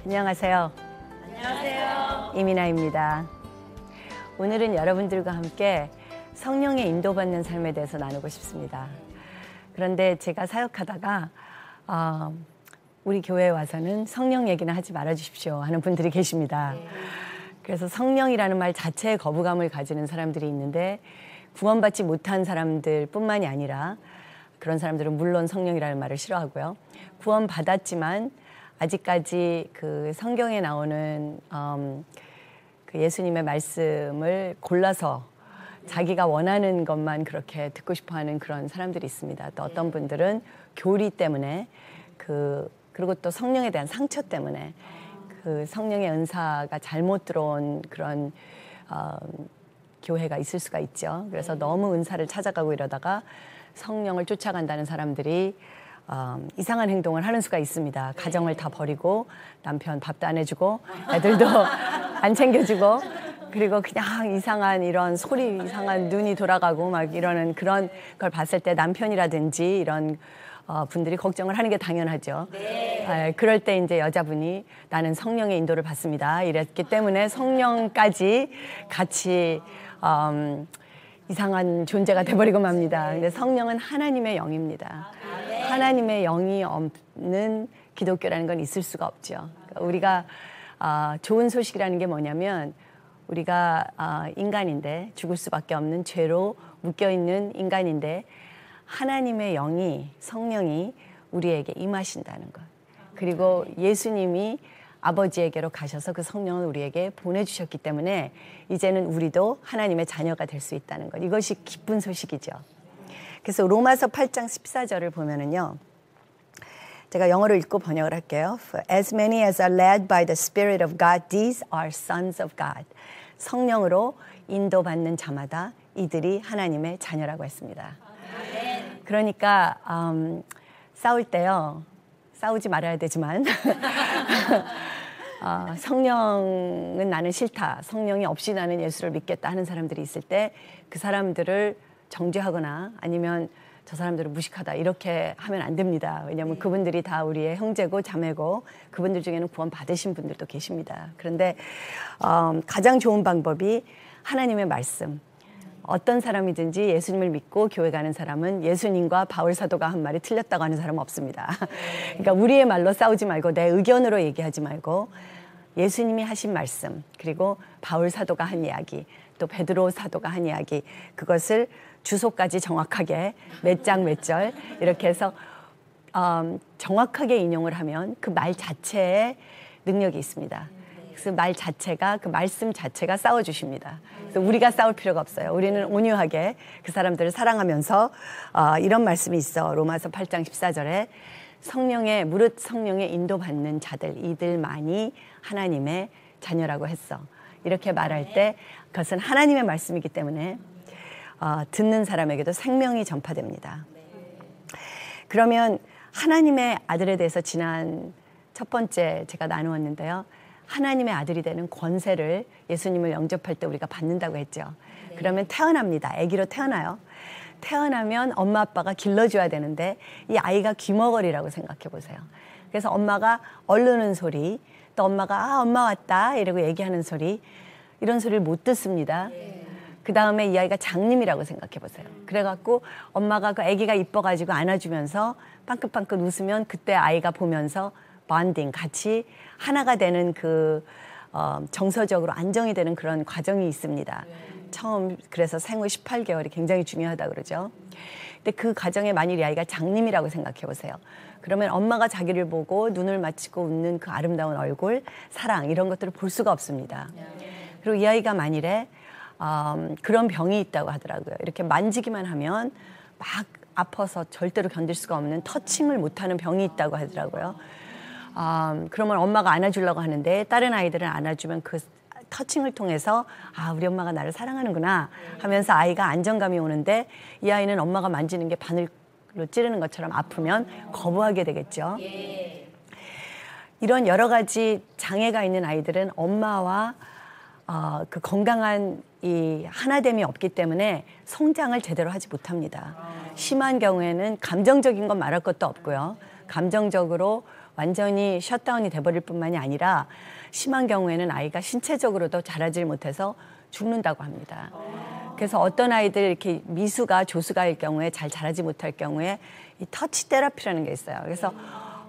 안녕하세요. 안녕하세요. 이민아입니다. 오늘은 여러분들과 함께 성령의 인도받는 삶에 대해서 나누고 싶습니다. 그런데 제가 사역하다가 우리 교회에 와서는 성령 얘기는 하지 말아주십시오 하는 분들이 계십니다. 그래서 성령이라는 말 자체에 거부감을 가지는 사람들이 있는데 구원받지 못한 사람들 뿐만이 아니라 그런 사람들은 물론 성령이라는 말을 싫어하고요. 구원받았지만 아직까지 그 성경에 나오는 그 예수님의 말씀을 골라서 자기가 원하는 것만 그렇게 듣고 싶어하는 그런 사람들이 있습니다. 또 어떤 분들은 교리 때문에 그리고 또 성령에 대한 상처 때문에 그 성령의 은사가 잘못 들어온 그런 교회가 있을 수가 있죠. 그래서 너무 은사를 찾아가고 이러다가 성령을 쫓아간다는 사람들이 이상한 행동을 하는 수가 있습니다. 가정을 다 버리고 남편 밥도 안 해주고 애들도 안 챙겨주고 그리고 그냥 이상한 이런 소리 이상한 눈이 돌아가고 막 이러는 그런 걸 봤을 때 남편이라든지 이런 분들이 걱정을 하는 게 당연하죠. 그럴 때 이제 여자분이 나는 성령의 인도를 받습니다. 이랬기 때문에 성령까지 같이 이상한 존재가 돼버리고 맙니다. 근데 성령은 하나님의 영입니다. 하나님의 영이 없는 기독교라는 건 있을 수가 없죠. 그러니까 우리가 좋은 소식이라는 게 뭐냐면 우리가 인간인데 죽을 수밖에 없는 죄로 묶여있는 인간인데 하나님의 영이 성령이 우리에게 임하신다는 것. 그리고 예수님이 아버지에게로 가셔서 그 성령을 우리에게 보내주셨기 때문에 이제는 우리도 하나님의 자녀가 될 수 있다는 것. 이것이 기쁜 소식이죠. 그래서 로마서 8장 14절을 보면은요. 제가 영어로 읽고 번역을 할게요. As many as are led by the Spirit of God, these are sons of God. 성령으로 인도받는 자마다 이들이 하나님의 자녀라고 했습니다. 그러니까 싸울 때요. 싸우지 말아야 되지만 성령은 나는 싫다. 성령이 없이 나는 예수를 믿겠다 하는 사람들이 있을 때 그 사람들을 정죄하거나 아니면 저 사람들을 무식하다 이렇게 하면 안 됩니다. 왜냐하면 그분들이 다 우리의 형제고 자매고 그분들 중에는 구원 받으신 분들도 계십니다. 그런데 가장 좋은 방법이 하나님의 말씀. 어떤 사람이든지 예수님을 믿고 교회 가는 사람은 예수님과 바울 사도가 한 말이 틀렸다고 하는 사람은 없습니다. 그러니까 우리의 말로 싸우지 말고 내 의견으로 얘기하지 말고 예수님이 하신 말씀 그리고 바울 사도가 한 이야기 또 베드로 사도가 한 이야기 그것을 주소까지 정확하게 몇 장 몇 절 이렇게 해서 정확하게 인용을 하면 그 말 자체에 능력이 있습니다. 그래서 말 자체가 그 말씀 자체가 싸워주십니다. 그래서 우리가 싸울 필요가 없어요. 우리는 온유하게 그 사람들을 사랑하면서 이런 말씀이 있어. 로마서 8장 14절에 무릇 성령의 인도받는 자들 이들만이 하나님의 자녀라고 했어. 이렇게 말할 때 그것은 하나님의 말씀이기 때문에 듣는 사람에게도 생명이 전파됩니다. 그러면 하나님의 아들에 대해서 지난 첫 번째 제가 나누었는데요. 하나님의 아들이 되는 권세를 예수님을 영접할 때 우리가 받는다고 했죠. 그러면 태어납니다. 아기로 태어나요. 태어나면 엄마 아빠가 길러줘야 되는데 이 아이가 귀머거리라고 생각해 보세요. 그래서 엄마가 얼르는 소리 또 엄마가 엄마 왔다 이러고 얘기하는 소리 이런 소리를 못 듣습니다. 그 다음에 이 아이가 장님이라고 생각해 보세요. 그래갖고 엄마가 그 아기가 이뻐가지고 안아주면서 빵긋빵긋 웃으면 그때 아이가 보면서 본딩 같이 하나가 되는 그 정서적으로 안정이 되는 그런 과정이 있습니다. 처음 그래서 생후 18개월이 굉장히 중요하다 그러죠. 근데 그 과정에 만일 이 아이가 장님이라고 생각해 보세요. 그러면 엄마가 자기를 보고 눈을 맞추고 웃는 그 아름다운 얼굴, 사랑 이런 것들을 볼 수가 없습니다. 그리고 이 아이가 만일에 그런 병이 있다고 하더라고요. 이렇게 만지기만 하면 막 아파서 절대로 견딜 수가 없는 터칭을 못하는 병이 있다고 하더라고요. 그러면 엄마가 안아주려고 하는데 다른 아이들은 안아주면 그 터칭을 통해서 우리 엄마가 나를 사랑하는구나 하면서 아이가 안정감이 오는데 이 아이는 엄마가 만지는 게 바늘로 찌르는 것처럼 아프면 거부하게 되겠죠. 이런 여러 가지 장애가 있는 아이들은 엄마와 그 건강한 이 하나됨이 없기 때문에 성장을 제대로 하지 못합니다. 심한 경우에는 감정적인 건 말할 것도 없고요. 감정적으로 완전히 셧다운이 돼버릴 뿐만이 아니라 심한 경우에는 아이가 신체적으로도 자라질 못해서 죽는다고 합니다. 그래서 어떤 아이들 이렇게 미수가 조수가일 경우에 잘 자라지 못할 경우에 이 터치 테라피라는 게 있어요. 그래서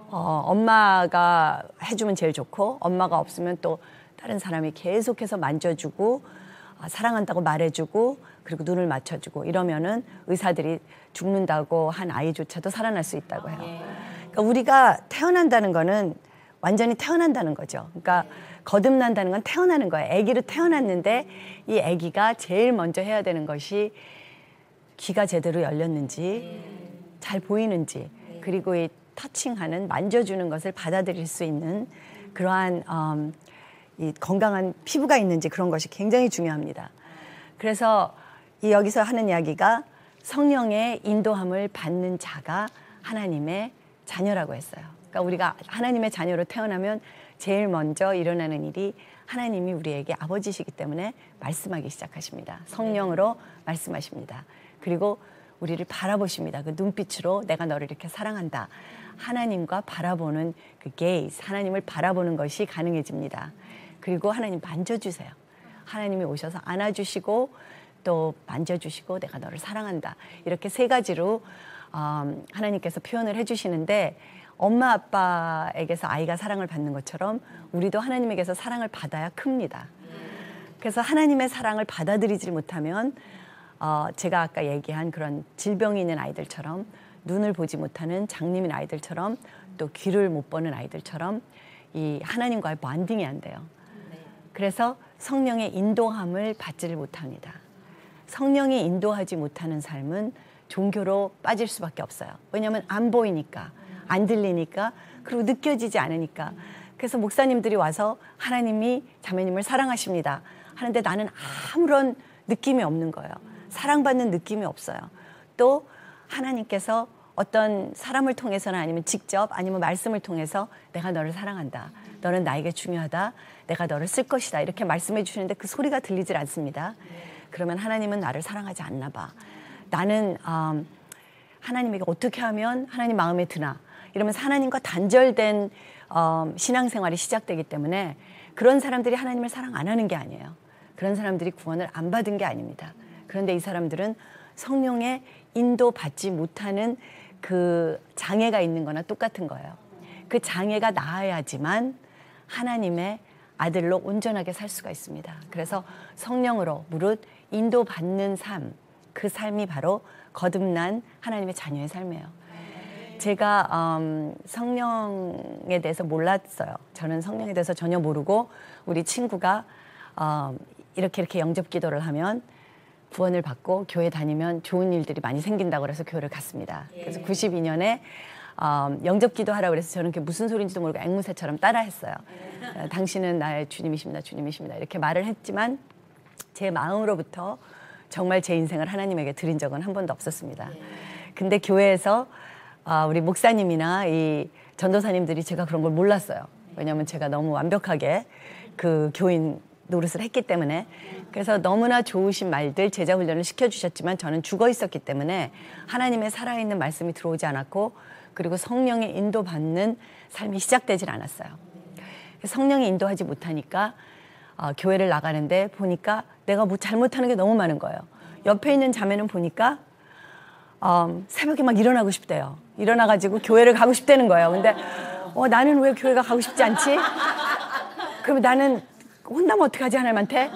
엄마가 해주면 제일 좋고 엄마가 없으면 또 다른 사람이 계속해서 만져주고 사랑한다고 말해주고 그리고 눈을 맞춰주고 이러면은 의사들이 죽는다고 한 아이조차도 살아날 수 있다고 해요. 그러니까 우리가 태어난다는 거는 완전히 태어난다는 거죠. 그러니까 거듭난다는 건 태어나는 거예요. 아기로 태어났는데 이 아기가 제일 먼저 해야 되는 것이 귀가 제대로 열렸는지 잘 보이는지 그리고 이 터칭하는 만져주는 것을 받아들일 수 있는 그러한 이 건강한 피부가 있는지 그런 것이 굉장히 중요합니다. 그래서 여기서 하는 이야기가 성령의 인도함을 받는 자가 하나님의 자녀라고 했어요. 그러니까 우리가 하나님의 자녀로 태어나면 제일 먼저 일어나는 일이 하나님이 우리에게 아버지시기 때문에 말씀하기 시작하십니다. 성령으로 말씀하십니다. 그리고 우리를 바라보십니다. 그 눈빛으로 내가 너를 이렇게 사랑한다. 하나님과 바라보는 그 게이즈, 하나님을 바라보는 것이 가능해집니다. 그리고 하나님 만져주세요. 하나님이 오셔서 안아주시고 또 만져주시고 내가 너를 사랑한다. 이렇게 세 가지로 하나님께서 표현을 해주시는데 엄마 아빠에게서 아이가 사랑을 받는 것처럼 우리도 하나님에게서 사랑을 받아야 큽니다. 그래서 하나님의 사랑을 받아들이지 못하면 제가 아까 얘기한 그런 질병이 있는 아이들처럼 눈을 보지 못하는 장님인 아이들처럼 또 귀를 못 보는 아이들처럼 이 하나님과의 반딩이 안 돼요. 그래서 성령의 인도함을 받지를 못합니다. 성령이 인도하지 못하는 삶은 종교로 빠질 수밖에 없어요. 왜냐하면 안 보이니까, 안 들리니까, 그리고 느껴지지 않으니까. 그래서 목사님들이 와서 하나님이 자매님을 사랑하십니다 하는데 나는 아무런 느낌이 없는 거예요. 사랑받는 느낌이 없어요. 또 하나님께서 어떤 사람을 통해서나 아니면 직접 아니면 말씀을 통해서 내가 너를 사랑한다. 너는 나에게 중요하다. 내가 너를 쓸 것이다. 이렇게 말씀해 주시는데 그 소리가 들리질 않습니다. 그러면 하나님은 나를 사랑하지 않나 봐. 나는 하나님에게 어떻게 하면 하나님 마음에 드나. 이러면서 하나님과 단절된 신앙생활이 시작되기 때문에 그런 사람들이 하나님을 사랑 안 하는 게 아니에요. 그런 사람들이 구원을 안 받은 게 아닙니다. 그런데 이 사람들은 성령의 인도받지 못하는 그 장애가 있는 거나 똑같은 거예요. 그 장애가 나아야지만 하나님의 아들로 온전하게 살 수가 있습니다. 그래서 성령으로 무릇 인도받는 삶, 그 삶이 바로 거듭난 하나님의 자녀의 삶이에요. 제가 성령에 대해서 몰랐어요. 저는 성령에 대해서 전혀 모르고 우리 친구가 이렇게 영접 기도를 하면 구원을 받고 교회 다니면 좋은 일들이 많이 생긴다고 그래서 교회를 갔습니다. 그래서 92년에 영접 기도하라고 그래서 저는 그게 무슨 소리인지도 모르고 앵무새처럼 따라했어요. 당신은 나의 주님이십니다. 주님이십니다. 이렇게 말을 했지만 제 마음으로부터 정말 제 인생을 하나님에게 드린 적은 한 번도 없었습니다. 근데 교회에서 우리 목사님이나 이 전도사님들이 제가 그런 걸 몰랐어요. 왜냐하면 제가 너무 완벽하게 그 교인 노릇을 했기 때문에. 그래서 너무나 좋으신 말들 제자 훈련을 시켜주셨지만 저는 죽어 있었기 때문에 하나님의 살아있는 말씀이 들어오지 않았고 그리고 성령의 인도받는 삶이 시작되질 않았어요. 성령이 인도하지 못하니까 교회를 나가는데 보니까 내가 뭐 잘못하는 게 너무 많은 거예요. 옆에 있는 자매는 보니까 새벽에 막 일어나고 싶대요. 일어나가지고 교회를 가고 싶다는 거예요. 근데 나는 왜 교회가 가고 싶지 않지? 그러면 나는 혼나면 어떡하지 하나님한테?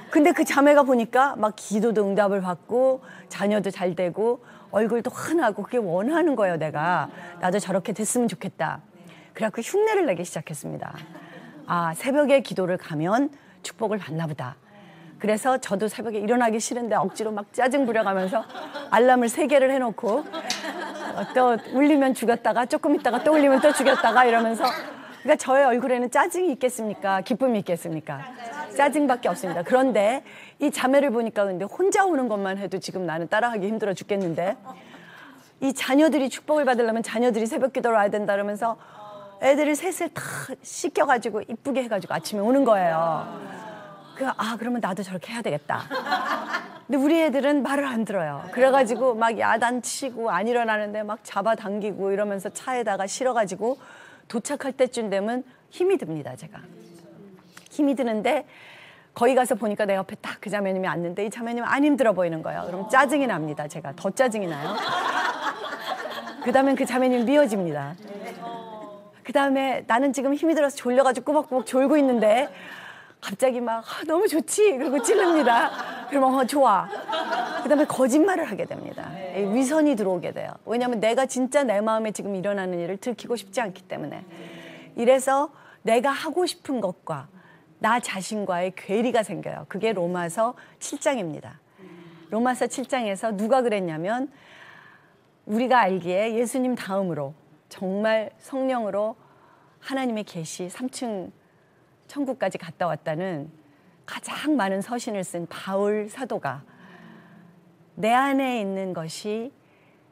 근데 그 자매가 보니까 막 기도도 응답을 받고 자녀도 잘 되고 얼굴도 환하고 그게 원하는 거예요. 내가 나도 저렇게 됐으면 좋겠다. 그래갖고 흉내를 내기 시작했습니다. 새벽에 기도를 가면 축복을 받나 보다. 그래서 저도 새벽에 일어나기 싫은데 억지로 막 짜증 부려가면서 알람을 3개를 해놓고 또 울리면 죽였다가 조금 있다가 또 울리면 또 죽였다가 이러면서 그러니까 저의 얼굴에는 짜증이 있겠습니까? 기쁨이 있겠습니까? 짜증밖에 없습니다. 그런데 이 자매를 보니까 근데 혼자 오는 것만 해도 지금 나는 따라하기 힘들어 죽겠는데 이 자녀들이 축복을 받으려면 자녀들이 새벽 기도를 와야 된다 그러면서 애들을 셋을 다 씻겨가지고 이쁘게 해가지고 아침에 오는 거예요. 그러면 나도 저렇게 해야 되겠다. 근데 우리 애들은 말을 안 들어요. 그래가지고 막 야단치고 안 일어나는데 막 잡아당기고 이러면서 차에다가 실어가지고 도착할 때쯤 되면 힘이 듭니다. 제가 힘이 드는데 거기 가서 보니까 내 옆에 딱 그 자매님이 앉는데 이 자매님은 안 힘들어 보이는 거예요. 그럼 짜증이 납니다. 제가 더 짜증이 나요. 그 다음엔 그 자매님 미워집니다. 그 다음에 나는 지금 힘이 들어서 졸려가지고 꾸벅꾸벅 졸고 있는데 갑자기 막 너무 좋지 그러고 찌릅니다. 그러면 좋아. 그 다음에 거짓말을 하게 됩니다. 위선이 들어오게 돼요. 왜냐하면 내가 진짜 내 마음에 지금 일어나는 일을 들키고 싶지 않기 때문에. 이래서 내가 하고 싶은 것과 나 자신과의 괴리가 생겨요. 그게 로마서 7장입니다. 로마서 7장에서 누가 그랬냐면 우리가 알기에 예수님 다음으로 정말 성령으로 하나님의 계시 3층 천국까지 갔다 왔다는 가장 많은 서신을 쓴 바울 사도가 내 안에 있는 것이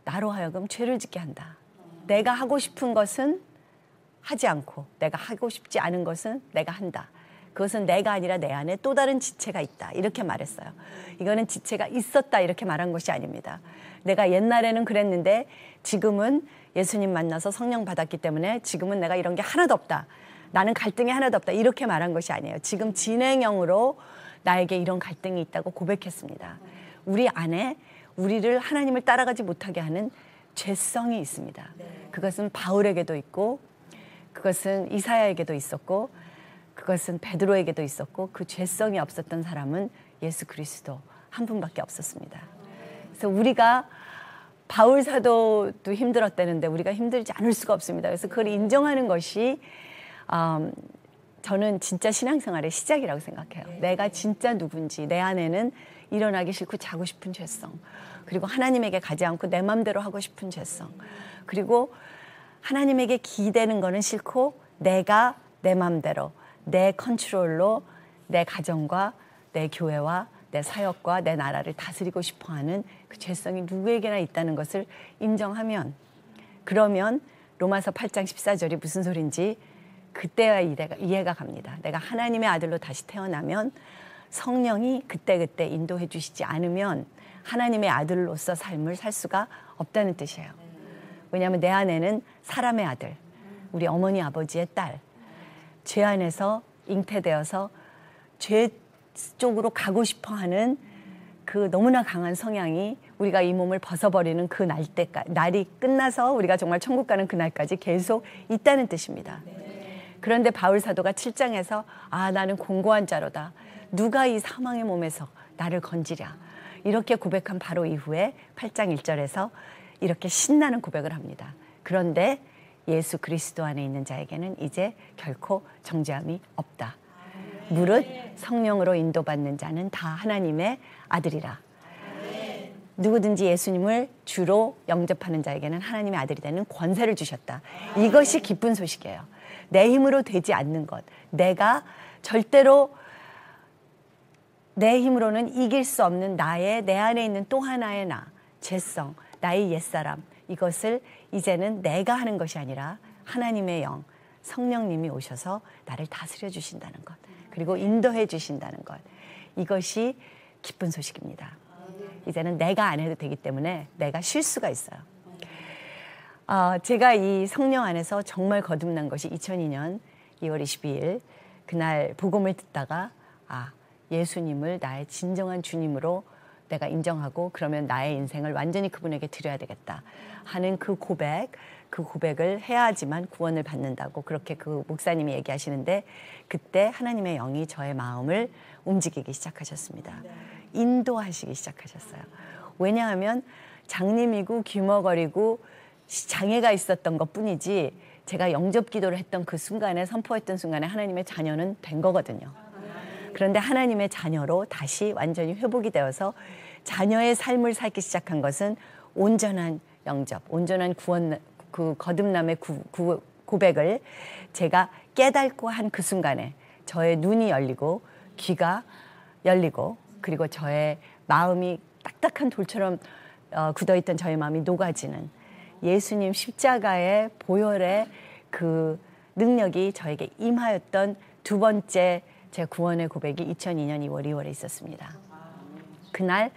나로 하여금 죄를 짓게 한다. 내가 하고 싶은 것은 하지 않고 내가 하고 싶지 않은 것은 내가 한다. 그것은 내가 아니라 내 안에 또 다른 지체가 있다. 이렇게 말했어요. 이거는 지체가 있었다 이렇게 말한 것이 아닙니다. 내가 옛날에는 그랬는데 지금은 예수님 만나서 성령 받았기 때문에 지금은 내가 이런 게 하나도 없다. 나는 갈등이 하나도 없다. 이렇게 말한 것이 아니에요. 지금 진행형으로 나에게 이런 갈등이 있다고 고백했습니다. 우리 안에 우리를 하나님을 따라가지 못하게 하는 죄성이 있습니다. 그것은 바울에게도 있고 그것은 이사야에게도 있었고 그것은 베드로에게도 있었고 그 죄성이 없었던 사람은 예수 그리스도 한 분밖에 없었습니다. 그래서 우리가 바울 사도도 힘들었다는데 우리가 힘들지 않을 수가 없습니다. 그래서 그걸 인정하는 것이 저는 진짜 신앙생활의 시작이라고 생각해요. 내가 진짜 누군지 내 안에는 일어나기 싫고 자고 싶은 죄성 그리고 하나님에게 가지 않고 내 맘대로 하고 싶은 죄성 그리고 하나님에게 기대는 거는 싫고 내가 내 맘대로 내 컨트롤로 내 가정과 내 교회와 내 사역과 내 나라를 다스리고 싶어하는 그 죄성이 누구에게나 있다는 것을 인정하면 그러면 로마서 8장 14절이 무슨 소린지 그때야 이해가 갑니다. 내가 하나님의 아들로 다시 태어나면 성령이 그때그때 인도해 주시지 않으면 하나님의 아들로서 삶을 살 수가 없다는 뜻이에요. 왜냐하면 내 안에는 사람의 아들, 우리 어머니 아버지의 딸, 죄 안에서 잉태되어서 죄 쪽으로 가고 싶어하는 그 너무나 강한 성향이 우리가 이 몸을 벗어버리는 그 날이 끝나서 우리가 정말 천국 가는 그날까지 계속 있다는 뜻입니다. 그런데 바울 사도가 7장에서 나는 공고한 자로다. 누가 이 사망의 몸에서 나를 건지랴. 이렇게 고백한 바로 이후에 8장 1절에서 이렇게 신나는 고백을 합니다. 그런데 예수 그리스도 안에 있는 자에게는 이제 결코 정죄함이 없다. 무릇 성령으로 인도받는 자는 다 하나님의 아들이라. 누구든지 예수님을 주로 영접하는 자에게는 하나님의 아들이 되는 권세를 주셨다. 이것이 기쁜 소식이에요. 내 힘으로 되지 않는 것. 내가 절대로 내 힘으로는 이길 수 없는 내 안에 있는 또 하나의 나, 죄성, 나의 옛사람. 이것을 이제는 내가 하는 것이 아니라 하나님의 영, 성령님이 오셔서 나를 다스려 주신다는 것. 그리고 인도해 주신다는 것. 이것이 기쁜 소식입니다. 이제는 내가 안 해도 되기 때문에 내가 쉴 수가 있어요. 제가 이 성령 안에서 정말 거듭난 것이 2002년 2월 22일 그날 복음을 듣다가 예수님을 나의 진정한 주님으로 내가 인정하고 그러면 나의 인생을 완전히 그분에게 드려야 되겠다 하는 그 고백을 해야 하지만 구원을 받는다고 그렇게 그 목사님이 얘기하시는데 그때 하나님의 영이 저의 마음을 움직이기 시작하셨습니다. 인도하시기 시작하셨어요. 왜냐하면 장님이고 귀머거리고 장애가 있었던 것뿐이지 제가 영접 기도를 했던 그 순간에 선포했던 순간에 하나님의 자녀는 된 거거든요. 그런데 하나님의 자녀로 다시 완전히 회복이 되어서 자녀의 삶을 살기 시작한 것은 온전한 영접, 온전한 구원, 그 거듭남의 고백을 제가 깨닫고 한 그 순간에 저의 눈이 열리고 귀가 열리고 그리고 저의 마음이 딱딱한 돌처럼 굳어있던 저의 마음이 녹아지는 예수님 십자가의 보혈의 그 능력이 저에게 임하였던 두 번째 제 구원의 고백이 2002년 2월 2월에 있었습니다. 그날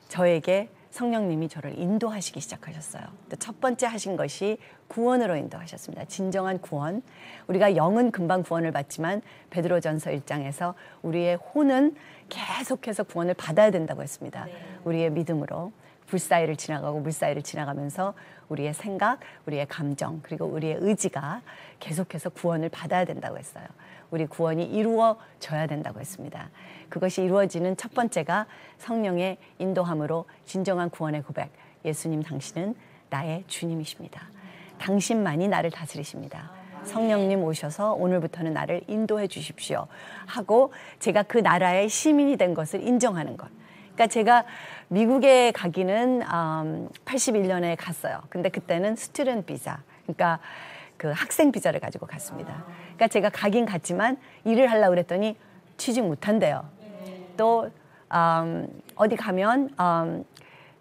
저에게 성령님이 저를 인도하시기 시작하셨어요. 또 첫 번째 하신 것이 구원으로 인도하셨습니다. 진정한 구원. 우리가 영은 금방 구원을 받지만 베드로전서 1장에서 우리의 혼은 계속해서 구원을 받아야 된다고 했습니다. 우리의 믿음으로 불 사이를 지나가고 물 사이를 지나가면서 우리의 생각, 우리의 감정, 그리고 우리의 의지가 계속해서 구원을 받아야 된다고 했어요. 우리 구원이 이루어져야 된다고 했습니다. 그것이 이루어지는 첫 번째가 성령의 인도함으로 진정한 구원의 고백. 예수님 당신은 나의 주님이십니다. 당신만이 나를 다스리십니다. 성령님 오셔서 오늘부터는 나를 인도해 주십시오 하고 제가 그 나라의 시민이 된 것을 인정하는 것. 그러니까 제가 미국에 가기는 81년에 갔어요. 근데 그때는 스튜던트 비자, 그러니까 그 학생 비자를 가지고 갔습니다. 그러니까 제가 가긴 갔지만 일을 하려고 그랬더니 취직 못한대요. 또 어디 가면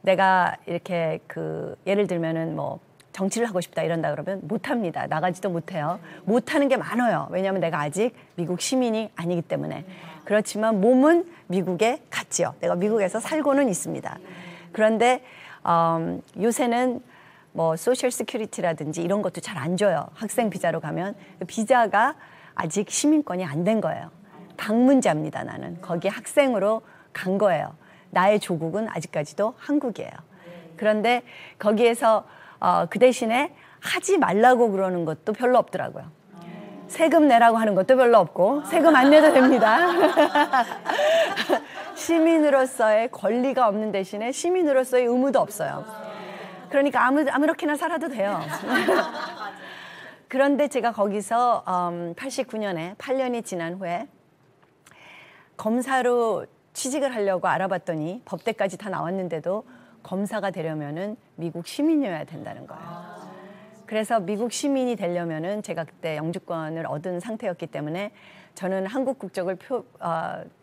내가 이렇게 그 예를 들면은 뭐 정치를 하고 싶다 이런다 그러면 못합니다. 나가지도 못해요. 못하는 게 많아요. 왜냐하면 내가 아직 미국 시민이 아니기 때문에. 그렇지만 몸은 미국에 갔지요. 내가 미국에서 살고는 있습니다. 그런데 요새는 뭐 소셜 시큐리티라든지 이런 것도 잘 안 줘요. 학생 비자로 가면 비자가 아직 시민권이 안 된 거예요. 방문자입니다. 나는 거기 학생으로 간 거예요. 나의 조국은 아직까지도 한국이에요. 그런데 거기에서 그 대신에 하지 말라고 그러는 것도 별로 없더라고요. 세금 내라고 하는 것도 별로 없고 세금 안 내도 됩니다. 시민으로서의 권리가 없는 대신에 시민으로서의 의무도 없어요. 그러니까 아무렇게나 살아도 돼요. 그런데 제가 거기서 89년에 8년이 지난 후에 검사로 취직을 하려고 알아봤더니 법대까지 다 나왔는데도 검사가 되려면은 미국 시민이어야 된다는 거예요. 그래서 미국 시민이 되려면은 제가 그때 영주권을 얻은 상태였기 때문에 저는 한국 국적을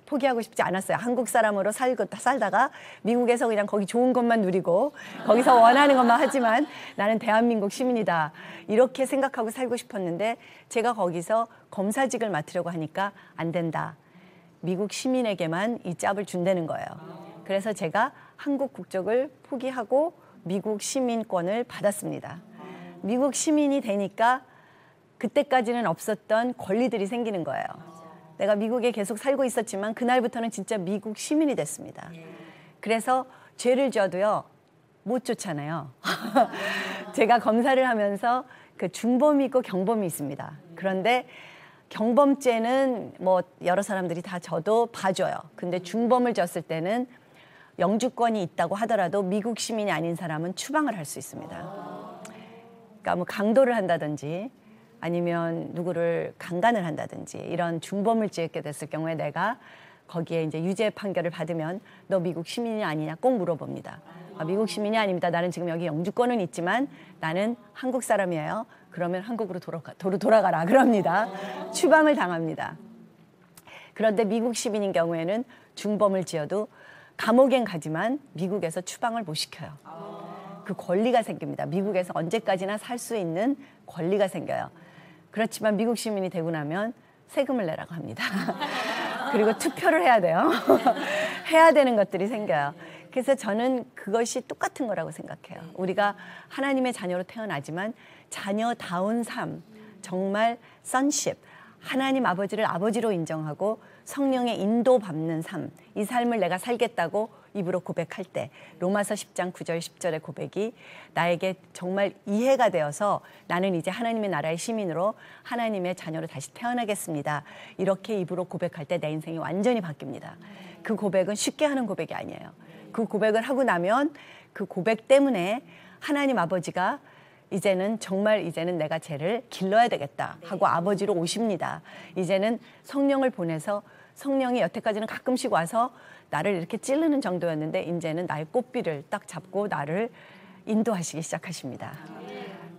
포기하고 싶지 않았어요. 한국 사람으로 살다가 미국에서 그냥 거기 좋은 것만 누리고 거기서 원하는 것만 하지만 나는 대한민국 시민이다. 이렇게 생각하고 살고 싶었는데 제가 거기서 검사직을 맡으려고 하니까 안 된다. 미국 시민에게만 이 짭을 준다는 거예요. 그래서 제가 한국 국적을 포기하고 미국 시민권을 받았습니다. 미국 시민이 되니까 그때까지는 없었던 권리들이 생기는 거예요. 내가 미국에 계속 살고 있었지만 그날부터는 진짜 미국 시민이 됐습니다. 그래서 죄를 져도요 못 쫓잖아요. 제가 검사를 하면서 그 중범이 있고 경범이 있습니다. 그런데 경범죄는 뭐 여러 사람들이 다 져도 봐줘요. 근데 중범을 졌을 때는 영주권이 있다고 하더라도 미국 시민이 아닌 사람은 추방을 할 수 있습니다. 그러니까 뭐 강도를 한다든지 아니면 누구를 강간을 한다든지 이런 중범을 짓게 됐을 경우에 내가 거기에 이제 유죄 판결을 받으면 너 미국 시민이 아니냐 꼭 물어봅니다. 미국 시민이 아닙니다. 나는 지금 여기 영주권은 있지만 나는 한국 사람이에요. 그러면 한국으로 돌아가라 그럽니다. 추방을 당합니다. 그런데 미국 시민인 경우에는 중범을 지어도 감옥엔 가지만 미국에서 추방을 못 시켜요. 그 권리가 생깁니다. 미국에서 언제까지나 살 수 있는 권리가 생겨요. 그렇지만 미국 시민이 되고 나면 세금을 내라고 합니다. 그리고 투표를 해야 돼요. 해야 되는 것들이 생겨요. 그래서 저는 그것이 똑같은 거라고 생각해요. 우리가 하나님의 자녀로 태어나지만 자녀다운 삶, 정말 sonship, 하나님 아버지를 아버지로 인정하고 성령의 인도받는 삶, 이 삶을 내가 살겠다고 입으로 고백할 때 로마서 10장 9절 10절의 고백이 나에게 정말 이해가 되어서 나는 이제 하나님의 나라의 시민으로 하나님의 자녀로 다시 태어나겠습니다. 이렇게 입으로 고백할 때 내 인생이 완전히 바뀝니다. 그 고백은 쉽게 하는 고백이 아니에요. 그 고백을 하고 나면 그 고백 때문에 하나님 아버지가 이제는 내가 쟤를 길러야 되겠다 하고 아버지로 오십니다. 이제는 성령을 보내서 성령이 여태까지는 가끔씩 와서 나를 이렇게 찌르는 정도였는데 이제는 나의 꽃비를 딱 잡고 나를 인도하시기 시작하십니다.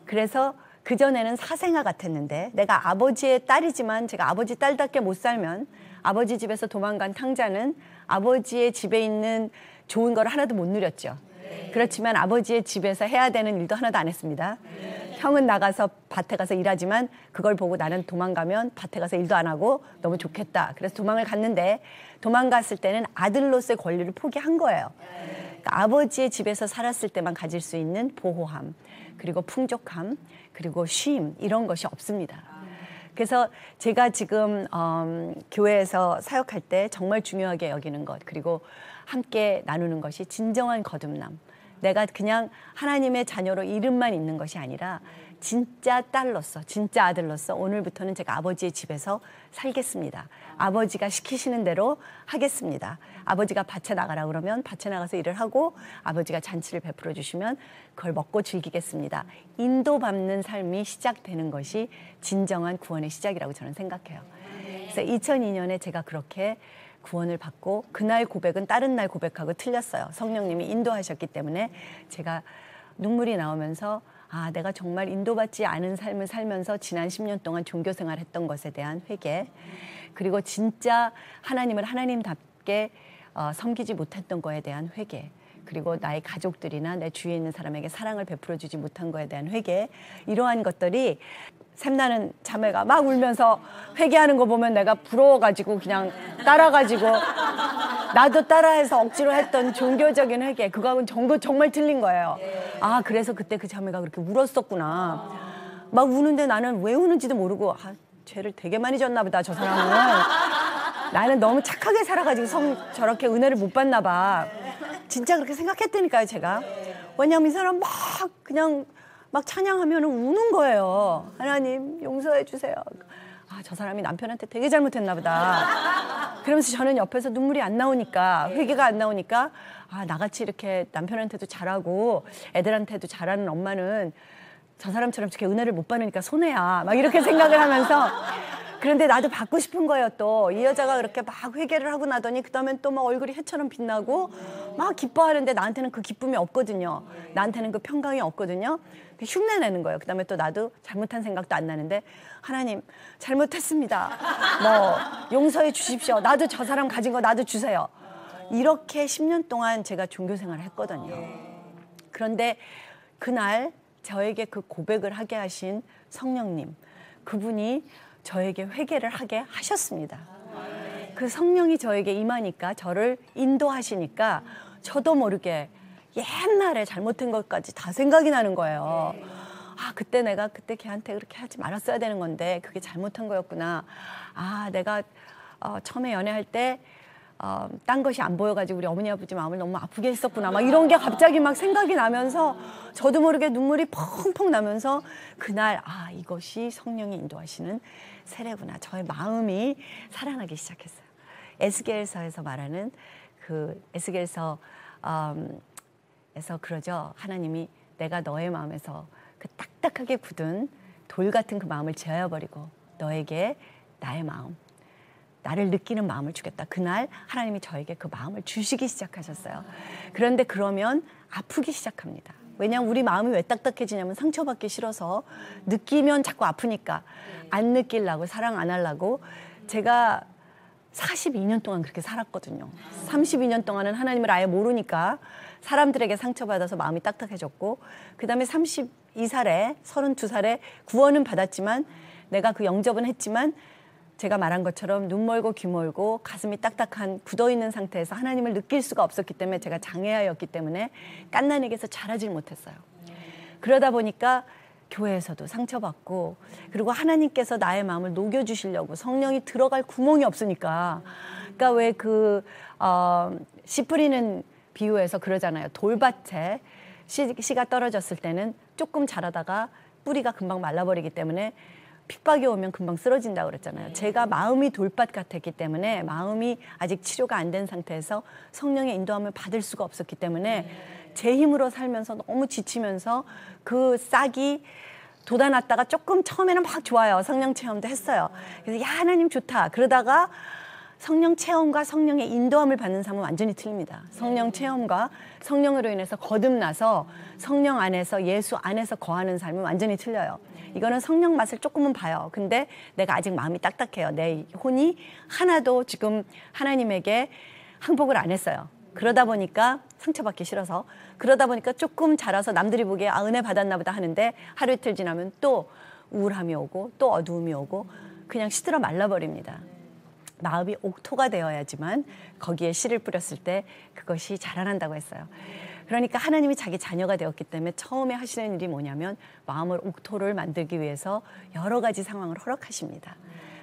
그래서 그전에는 사생아 같았는데 내가 아버지의 딸이지만 제가 아버지 딸답게 못 살면 아버지 집에서 도망간 탕자는 아버지의 집에 있는 좋은 걸 하나도 못 누렸죠. 그렇지만 아버지의 집에서 해야 되는 일도 하나도 안 했습니다. 형은 나가서 밭에 가서 일하지만 그걸 보고 나는 도망가면 밭에 가서 일도 안 하고 너무 좋겠다. 그래서 도망을 갔는데 도망갔을 때는 아들로서의 권리를 포기한 거예요. 그러니까 아버지의 집에서 살았을 때만 가질 수 있는 보호함, 그리고 풍족함, 그리고 쉼 이런 것이 없습니다. 그래서 제가 지금 교회에서 사역할 때 정말 중요하게 여기는 것, 그리고 함께 나누는 것이 진정한 거듭남. 내가 그냥 하나님의 자녀로 이름만 있는 것이 아니라 진짜 딸로서, 진짜 아들로서 오늘부터는 제가 아버지의 집에서 살겠습니다. 아버지가 시키시는 대로 하겠습니다. 아버지가 밭에 나가라 그러면 밭에 나가서 일을 하고, 아버지가 잔치를 베풀어 주시면 그걸 먹고 즐기겠습니다. 인도받는 삶이 시작되는 것이 진정한 구원의 시작이라고 저는 생각해요. 그래서 2002년에 제가 그렇게 구원을 받고, 그날 고백은 다른 날 고백하고 틀렸어요. 성령님이 인도하셨기 때문에 제가 눈물이 나오면서 내가 정말 인도받지 않은 삶을 살면서 지난 10년 동안 종교생활 했던 것에 대한 회개, 그리고 진짜 하나님을 하나님답게 섬기지 못했던 거에 대한 회개, 그리고 나의 가족들이나 내 주위에 있는 사람에게 사랑을 베풀어 주지 못한 거에 대한 회개, 이러한 것들이 샘나는 자매가 막 울면서 회개하는 거 보면 내가 부러워가지고 그냥 따라가지고 나도 따라해서 억지로 했던 종교적인 회개, 그거하고는 정말 틀린 거예요. 그래서 그때 그 자매가 그렇게 울었었구나. 막 우는데 나는 왜 우는지도 모르고 죄를 되게 많이 졌나 보다 저 사람은. 나는 너무 착하게 살아가지고 저렇게 은혜를 못 받나 봐. 진짜 그렇게 생각했다니까요, 제가. 왜냐면 이 사람 막 찬양하면 우는 거예요. 하나님 용서해 주세요. 저 사람이 남편한테 되게 잘못했나 보다. 그러면서 저는 옆에서 눈물이 안 나오니까, 회개가 안 나오니까, 나같이 이렇게 남편한테도 잘하고 애들한테도 잘하는 엄마는 저 사람처럼 저렇게 은혜를 못 받으니까 손해야. 막 이렇게 생각을 하면서, 그런데 나도 받고 싶은 거예요. 또 이 여자가 그렇게 막 회개를 하고 나더니 그 다음엔 또 막 얼굴이 해처럼 빛나고 막 기뻐하는데 나한테는 그 기쁨이 없거든요. 나한테는 그 평강이 없거든요. 흉내 내는 거예요. 그 다음에 또 나도 잘못한 생각도 안 나는데, 하나님 잘못했습니다. 용서해 주십시오. 나도 저 사람 가진 거 나도 주세요. 이렇게 10년 동안 제가 종교생활을 했거든요. 그런데 그날 저에게 그 고백을 하게 하신 성령님, 그분이 저에게 회개를 하게 하셨습니다. 그 성령이 저에게 임하니까, 저를 인도하시니까 저도 모르게 옛날에 잘못한 것까지 다 생각이 나는 거예요. 그때 내가 걔한테 그렇게 하지 말았어야 되는 건데 그게 잘못한 거였구나. 내가 처음에 연애할 때 딴 것이 안 보여가지고 우리 어머니 아버지 마음을 너무 아프게 했었구나. 막 이런 게 갑자기 막 생각이 나면서 저도 모르게 눈물이 펑펑 나면서 그날 이것이 성령이 인도하시는 세례구나. 저의 마음이 살아나기 시작했어요. 에스겔서에서 말하는 그 에스겔서에서 그러죠. 하나님이 내가 너의 마음에서 그 딱딱하게 굳은 돌 같은 그 마음을 제어버리고 너에게 나의 마음, 나를 느끼는 마음을 주겠다. 그날 하나님이 저에게 그 마음을 주시기 시작하셨어요. 그런데 그러면 아프기 시작합니다. 왜냐하면 우리 마음이 왜 딱딱해지냐면 상처받기 싫어서, 느끼면 자꾸 아프니까 안 느끼려고, 사랑 안 하려고. 제가 42년 동안 그렇게 살았거든요. 32년 동안은 하나님을 아예 모르니까 사람들에게 상처받아서 마음이 딱딱해졌고, 그 다음에 32살에 32살에 구원은 받았지만, 내가 그 영접은 했지만 제가 말한 것처럼 눈 멀고 귀 멀고 가슴이 딱딱한 굳어있는 상태에서 하나님을 느낄 수가 없었기 때문에, 제가 장애아였기 때문에 갓난에게서 자라질 못했어요. 그러다 보니까 교회에서도 상처받고, 그리고 하나님께서 나의 마음을 녹여주시려고 성령이 들어갈 구멍이 없으니까, 그러니까 왜 씨 뿌리는 비유에서 그러잖아요. 돌밭에 씨가 떨어졌을 때는 조금 자라다가 뿌리가 금방 말라버리기 때문에 핍박이 오면 금방 쓰러진다고 그랬잖아요. 제가 마음이 돌밭 같았기 때문에, 마음이 아직 치료가 안 된 상태에서 성령의 인도함을 받을 수가 없었기 때문에 제 힘으로 살면서 너무 지치면서 그 싹이 돋아났다가 조금 처음에는 막 좋아요. 성령 체험도 했어요. 그래서 하나님 좋다. 그러다가 성령 체험과 성령의 인도함을 받는 삶은 완전히 틀립니다. 성령 체험과 성령으로 인해서 거듭나서 성령 안에서, 예수 안에서 거하는 삶은 완전히 틀려요. 이거는 성령 맛을 조금은 봐요. 근데 내가 아직 마음이 딱딱해요. 내 혼이 하나도 지금 하나님에게 항복을 안 했어요. 그러다 보니까 상처받기 싫어서, 그러다 보니까 조금 자라서 남들이 보기에 은혜 받았나 보다 하는데, 하루 이틀 지나면 또 우울함이 오고 또 어두움이 오고 그냥 시들어 말라버립니다. 마음이 옥토가 되어야지만 거기에 씨를 뿌렸을 때 그것이 자라난다고 했어요. 그러니까 하나님이 자기 자녀가 되었기 때문에 처음에 하시는 일이 뭐냐면 마음을 옥토를 만들기 위해서 여러 가지 상황을 허락하십니다.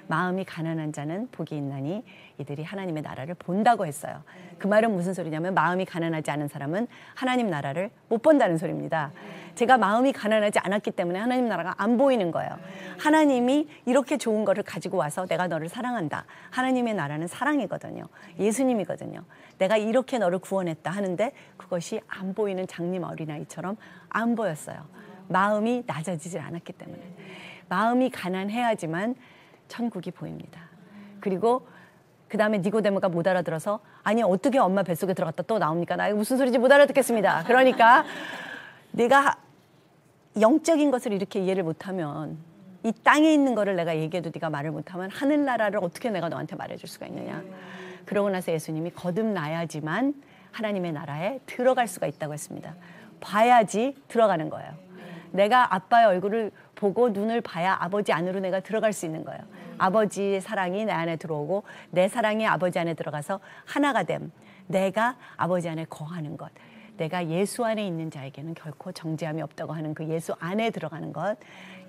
마음이 가난한 자는 복이 있나니 이들이 하나님의 나라를 본다고 했어요. 그 말은 무슨 소리냐면 마음이 가난하지 않은 사람은 하나님 나라를 못 본다는 소리입니다. 제가 마음이 가난하지 않았기 때문에 하나님 나라가 안 보이는 거예요. 하나님이 이렇게 좋은 거를 가지고 와서 내가 너를 사랑한다. 하나님의 나라는 사랑이거든요. 예수님이거든요. 내가 이렇게 너를 구원했다 하는데 그것이 안 보이는 장님 어린아이처럼 안 보였어요. 마음이 낮아지질 않았기 때문에. 마음이 가난해야지만 천국이 보입니다. 그리고 그 다음에 니고데모가 못 알아들어서 아니 어떻게 엄마 뱃속에 들어갔다 또 나옵니까? 나 이거 무슨 소리인지 못 알아듣겠습니다. 그러니까 내가 영적인 것을 이렇게 이해를 못하면 이 땅에 있는 거를 내가 얘기해도 네가 말을 못하면 하늘나라를 어떻게 내가 너한테 말해줄 수가 있느냐. 그러고 나서 예수님이 거듭나야지만 하나님의 나라에 들어갈 수가 있다고 했습니다. 봐야지 들어가는 거예요. 내가 아빠의 얼굴을 보고 눈을 봐야 아버지 안으로 내가 들어갈 수 있는 거예요. 아버지의 사랑이 내 안에 들어오고 내 사랑이 아버지 안에 들어가서 하나가 됨. 내가 아버지 안에 거하는 것. 내가 예수 안에 있는 자에게는 결코 정죄함이 없다고 하는 그 예수 안에 들어가는 것.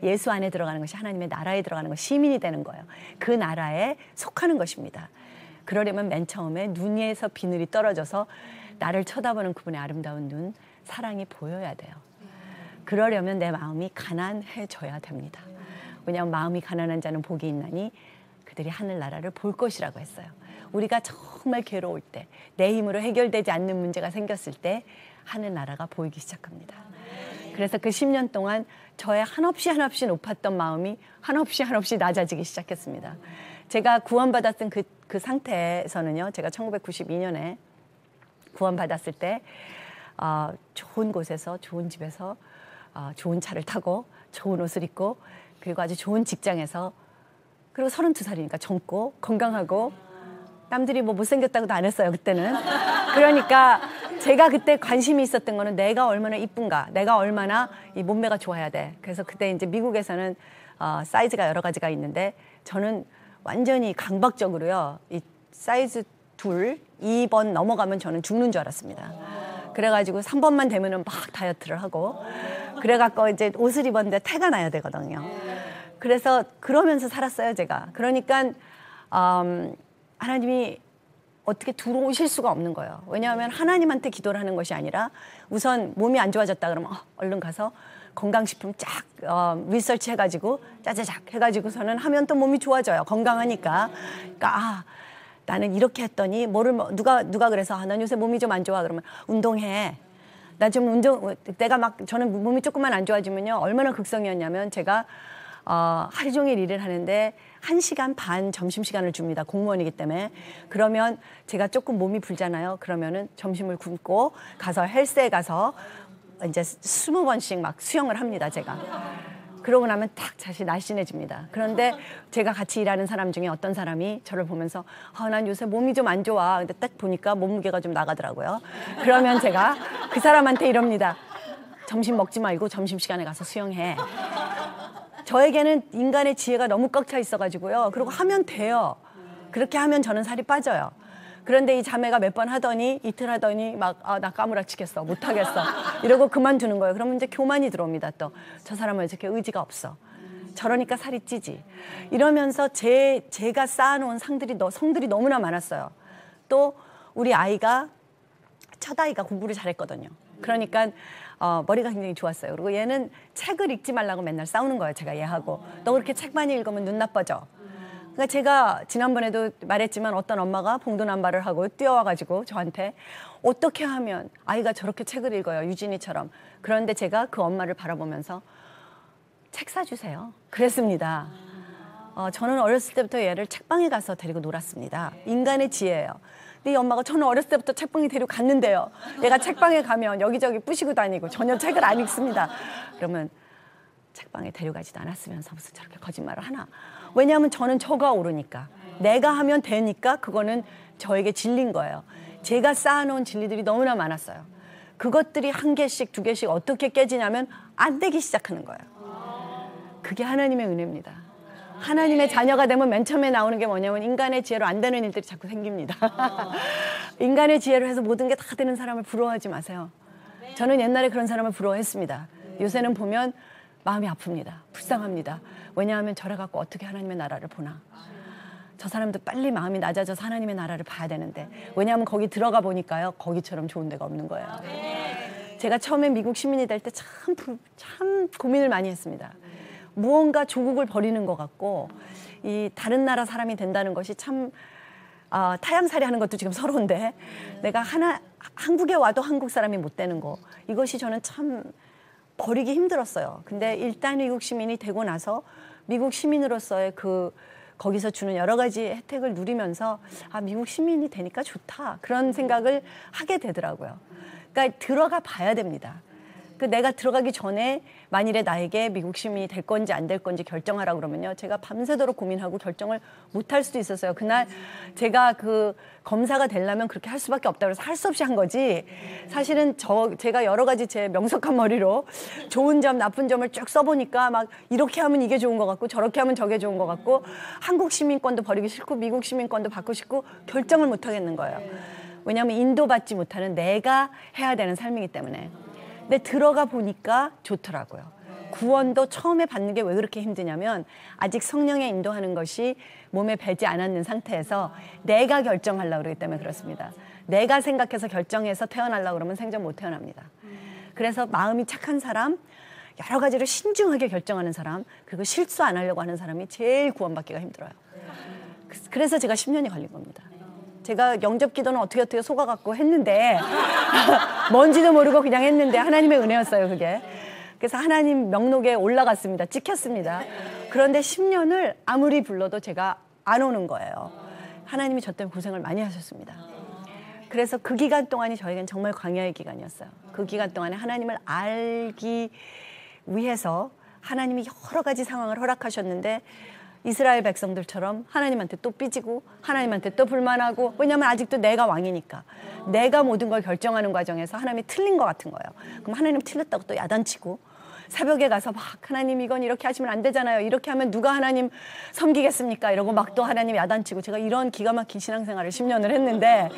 예수 안에 들어가는 것이 하나님의 나라에 들어가는 것, 시민이 되는 거예요. 그 나라에 속하는 것입니다. 그러려면 맨 처음에 눈 위에서 비늘이 떨어져서 나를 쳐다보는 그분의 아름다운 눈, 사랑이 보여야 돼요. 그러려면 내 마음이 가난해져야 됩니다. 왜냐하면 마음이 가난한 자는 복이 있나니 그들이 하늘나라를 볼 것이라고 했어요. 우리가 정말 괴로울 때, 내 힘으로 해결되지 않는 문제가 생겼을 때 하늘나라가 보이기 시작합니다. 그래서 그 10년 동안 저의 한없이 높았던 마음이 한없이 낮아지기 시작했습니다. 제가 구원받았던 그 상태에서는요, 제가 1992년에 구원받았을 때 좋은 곳에서, 좋은 집에서 좋은 차를 타고 좋은 옷을 입고 그리고 아주 좋은 직장에서, 그리고 32살이니까 젊고 건강하고 남들이 뭐 못생겼다고도 안 했어요 그때는. 그러니까 제가 그때 관심이 있었던 거는 내가 얼마나 이쁜가, 내가 얼마나 이 몸매가 좋아야 돼. 그래서 그때 이제 미국에서는 사이즈가 여러 가지가 있는데 저는 완전히 강박적으로요, 이 사이즈 2번 넘어가면 저는 죽는 줄 알았습니다. 그래가지고 3번만 되면은 막 다이어트를 하고, 그래갖고 이제 옷을 입었는데 태가 나야 되거든요. 그래서 그러면서 살았어요 제가. 그러니까 하나님이 어떻게 들어오실 수가 없는 거예요. 왜냐하면 하나님한테 기도를 하는 것이 아니라 우선 몸이 안 좋아졌다 그러면 얼른 가서 건강식품 쫙 리서치 해가지고 짜자작 해가지고서는 하면 또 몸이 좋아져요. 건강하니까. 그러니까 나는 이렇게 했더니 누가 그래서 난 요새 몸이 좀 안 좋아 그러면 운동해. 나 좀 내가 저는 몸이 조금만 안 좋아지면요 얼마나 극성이었냐면 제가 하루 종일 일을 하는데 1시간 반 점심시간을 줍니다. 공무원이기 때문에. 그러면 제가 조금 몸이 불잖아요. 그러면은 점심을 굶고 가서 헬스에 가서 이제 20번씩 막 수영을 합니다, 제가. 그러고 나면 딱 다시 날씬해집니다. 그런데 제가 같이 일하는 사람 중에 어떤 사람이 저를 보면서 난 요새 몸이 좀 안 좋아. 근데 딱 보니까 몸무게가 좀 나가더라고요. 그러면 제가 그 사람한테 이럽니다. 점심 먹지 말고 점심시간에 가서 수영해. 저에게는 인간의 지혜가 너무 꽉 차 있어가지고요. 그리고 하면 돼요. 그렇게 하면 저는 살이 빠져요. 그런데 이 자매가 몇 번 하더니 이틀 하더니 막 나 까무라치겠어, 못하겠어 이러고 그만두는 거예요. 그러면 이제 교만이 들어옵니다. 또 저 사람은 왜 저렇게 의지가 없어, 저러니까 살이 찌지, 이러면서 제가 쌓아놓은 성들이 너무나 많았어요. 또 우리 첫 아이가 공부를 잘했거든요. 그러니까 머리가 굉장히 좋았어요. 그리고 얘는 책을 읽지 말라고 맨날 싸우는 거예요. 제가 얘하고. 너 그렇게 책 많이 읽으면 눈 나빠져. 그러니까 제가 지난번에도 말했지만 어떤 엄마가 봉도난발을 하고 뛰어와가지고 저한테 어떻게 하면 아이가 저렇게 책을 읽어요, 유진이처럼. 그런데 제가 그 엄마를 바라보면서 책 사주세요 그랬습니다. 저는 어렸을 때부터 얘를 책방에 가서 데리고 놀았습니다. 인간의 지혜예요. 근데 이 엄마가 저는 어렸을 때부터 책방에 데리고 갔는데요, 얘가 책방에 가면 여기저기 부시고 다니고 전혀 책을 안 읽습니다. 그러면 책방에 데려가지도 않았으면서 무슨 저렇게 거짓말을 하나. 왜냐하면 저는 저가 오르니까, 내가 하면 되니까 그거는 저에게 진리인 거예요. 제가 쌓아놓은 진리들이 너무나 많았어요. 그것들이 1개씩 2개씩 어떻게 깨지냐면 안 되기 시작하는 거예요. 그게 하나님의 은혜입니다. 하나님의 자녀가 되면 맨 처음에 나오는 게 뭐냐면 인간의 지혜로 안 되는 일들이 자꾸 생깁니다. 인간의 지혜로 해서 모든 게 다 되는 사람을 부러워하지 마세요. 저는 옛날에 그런 사람을 부러워했습니다. 요새는 보면 마음이 아픕니다. 불쌍합니다. 왜냐하면 저래 갖고 어떻게 하나님의 나라를 보나. 저 사람도 빨리 마음이 낮아져서 하나님의 나라를 봐야 되는데, 왜냐하면 거기 들어가 보니까요, 거기처럼 좋은 데가 없는 거예요. 제가 처음에 미국 시민이 될 때 참 고민을 많이 했습니다. 무언가 조국을 버리는 것 같고, 이 다른 나라 사람이 된다는 것이 참 타향살이 하는 것도 지금 서러운데, 내가 한국에 와도 한국 사람이 못 되는 거, 이것이 저는 참 버리기 힘들었어요. 근데 일단 미국 시민이 되고 나서 미국 시민으로서의 거기서 주는 여러 가지 혜택을 누리면서 미국 시민이 되니까 좋다, 그런 생각을 하게 되더라고요. 그러니까 들어가 봐야 됩니다. 내가 들어가기 전에 만일에 나에게 미국 시민이 될 건지 안 될 건지 결정하라고 그러면요, 제가 밤새도록 고민하고 결정을 못 할 수도 있었어요. 그날 제가 검사가 되려면 그렇게 할 수밖에 없다고 해서 할 수 없이 한 거지, 사실은 제가 여러 가지 제 명석한 머리로 좋은 점 나쁜 점을 쭉 써보니까 막 이렇게 하면 이게 좋은 것 같고 저렇게 하면 저게 좋은 것 같고, 한국 시민권도 버리기 싫고 미국 시민권도 받고 싶고 결정을 못 하겠는 거예요. 왜냐하면 인도받지 못하는 내가 해야 되는 삶이기 때문에. 근데 들어가 보니까 좋더라고요. 구원도 처음에 받는 게 왜 그렇게 힘드냐면, 아직 성령의 인도하는 것이 몸에 배지 않았는 상태에서 내가 결정하려고 그러기 때문에 그렇습니다. 내가 생각해서 결정해서 태어나려고 그러면 생전 못 태어납니다. 그래서 마음이 착한 사람, 여러 가지를 신중하게 결정하는 사람, 그리고 실수 안 하려고 하는 사람이 제일 구원받기가 힘들어요. 그래서 제가 10년이 걸린 겁니다. 제가 영접 기도는 어떻게 속아갖고 했는데 뭔지도 모르고 그냥 했는데 하나님의 은혜였어요, 그게. 그래서 하나님 명록에 올라갔습니다. 찍혔습니다. 그런데 10년을 아무리 불러도 제가 안 오는 거예요. 하나님이 저 때문에 고생을 많이 하셨습니다. 그래서 그 기간 동안이 저에겐 정말 광야의 기간이었어요. 그 기간 동안에 하나님을 알기 위해서 하나님이 여러 가지 상황을 허락하셨는데, 이스라엘 백성들처럼 하나님한테 또 삐지고 하나님한테 또 불만하고, 왜냐하면 아직도 내가 왕이니까 내가 모든 걸 결정하는 과정에서 하나님이 틀린 것 같은 거예요. 그럼 하나님 틀렸다고 또 야단치고, 새벽에 가서 막 하나님 이건 이렇게 하시면 안 되잖아요, 이렇게 하면 누가 하나님 섬기겠습니까, 이러고 막 또 하나님 야단치고. 제가 이런 기가 막힌 신앙생활을 10년을 했는데,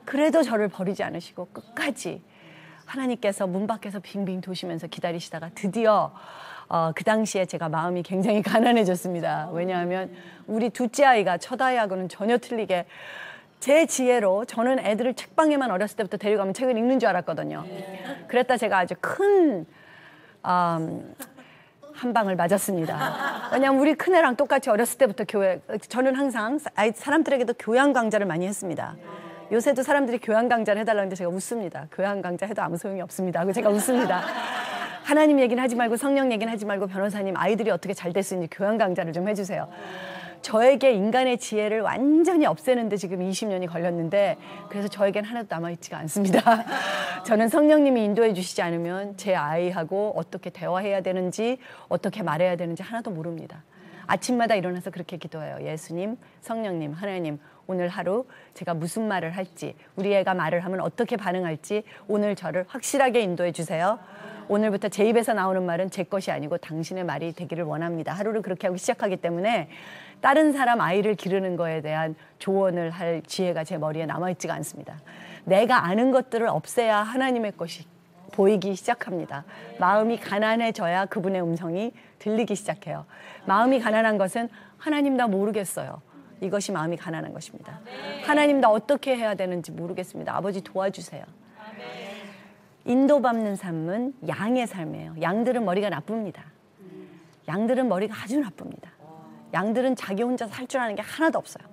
그래도 저를 버리지 않으시고 끝까지 하나님께서 문 밖에서 빙빙 도시면서 기다리시다가 드디어 그 당시에 제가 마음이 굉장히 가난해졌습니다. 왜냐하면 우리 둘째 아이가 첫 아이하고는 전혀 틀리게 제 지혜로, 저는 애들을 책방에만 어렸을 때부터 데려가면 책을 읽는 줄 알았거든요. 그랬다 제가 아주 큰 한 방을 맞았습니다. 왜냐하면 우리 큰애랑 똑같이 어렸을 때부터 저는 항상 사람들에게도 교양 강좌를 많이 했습니다. 요새도 사람들이 교양 강좌를 해달라는데 제가 웃습니다. 교양 강좌 해도 아무 소용이 없습니다 하고 제가 웃습니다. 하나님 얘기는 하지 말고 성령 얘기는 하지 말고, 변호사님 아이들이 어떻게 잘 될 수 있는지 교양 강좌를 좀 해주세요. 저에게 인간의 지혜를 완전히 없애는데 지금 20년이 걸렸는데, 그래서 저에겐 하나도 남아있지가 않습니다. 저는 성령님이 인도해 주시지 않으면 제 아이하고 어떻게 대화해야 되는지, 어떻게 말해야 되는지 하나도 모릅니다. 아침마다 일어나서 그렇게 기도해요. 예수님, 성령님, 하나님, 오늘 하루 제가 무슨 말을 할지, 우리 애가 말을 하면 어떻게 반응할지 오늘 저를 확실하게 인도해 주세요. 오늘부터 제 입에서 나오는 말은 제 것이 아니고 당신의 말이 되기를 원합니다. 하루를 그렇게 하고 시작하기 때문에 다른 사람 아이를 기르는 거에 대한 조언을 할 지혜가 제 머리에 남아있지가 않습니다. 내가 아는 것들을 없애야 하나님의 것이 보이기 시작합니다. 마음이 가난해져야 그분의 음성이 들리기 시작해요. 마음이 가난한 것은 하나님 나 모르겠어요, 이것이 마음이 가난한 것입니다. 하나님 나 어떻게 해야 되는지 모르겠습니다, 아버지 도와주세요. 인도받는 삶은 양의 삶이에요. 양들은 머리가 나쁩니다. 양들은 머리가 아주 나쁩니다. 양들은 자기 혼자 살 줄 아는 게 하나도 없어요.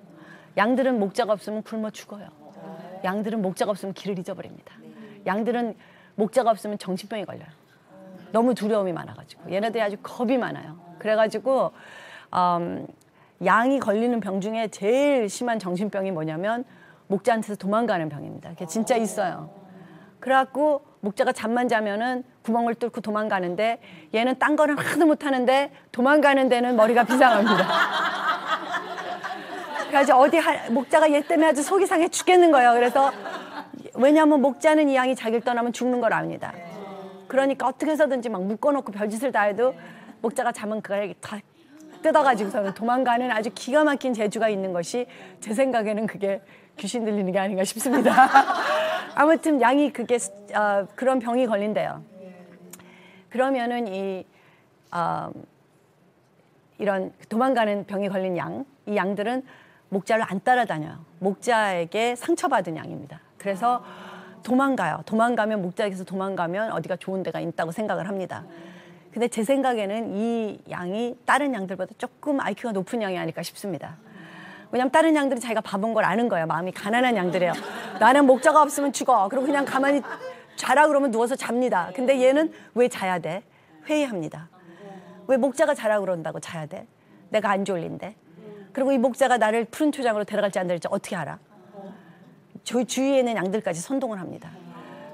양들은 목자가 없으면 굶어 죽어요. 양들은 목자가 없으면 길을 잊어버립니다. 양들은 목자가 없으면 정신병이 걸려요. 너무 두려움이 많아가지고. 얘네들이 아주 겁이 많아요. 그래가지고 양이 걸리는 병 중에 제일 심한 정신병이 뭐냐면 목자한테서 도망가는 병입니다. 그게 진짜 있어요. 그래갖고 목자가 잠만 자면은 구멍을 뚫고 도망가는데, 얘는 딴 거는 하나도 못하는데 도망가는 데는 머리가 비상합니다. 그래서 목자가 얘 때문에 아주 속이 상해 죽겠는 거예요. 그래서 왜냐하면 목자는 이 양이 자기를 떠나면 죽는 걸 압니다. 그러니까 어떻게 해서든지 막 묶어놓고 별짓을 다 해도 목자가 자면 그걸 다 뜯어가지고서는 도망가는 아주 기가 막힌 재주가 있는 것이 제 생각에는 그게 귀신 들리는 게 아닌가 싶습니다. 아무튼 양이 그게 그런 병이 걸린대요. 그러면은 이런 도망가는 병이 걸린 이 양들은 목자를 안 따라다녀요. 목자에게 상처받은 양입니다. 그래서 도망가요. 도망가면 목자에게서 도망가면 어디가 좋은 데가 있다고 생각을 합니다. 근데 제 생각에는 이 양이 다른 양들보다 조금 IQ가 높은 양이 아닐까 싶습니다. 왜냐면 다른 양들이 자기가 바본 걸 아는 거예요. 마음이 가난한 양들이에요. 나는 목자가 없으면 죽어. 그리고 그냥 가만히 자라 그러면 누워서 잡니다. 근데 얘는 왜 자야 돼? 회의합니다. 왜 목자가 자라 그런다고 자야 돼? 내가 안 졸린데. 그리고 이 목자가 나를 푸른 초장으로 데려갈지 안 데려갈지 어떻게 알아? 주위에 있는 양들까지 선동을 합니다.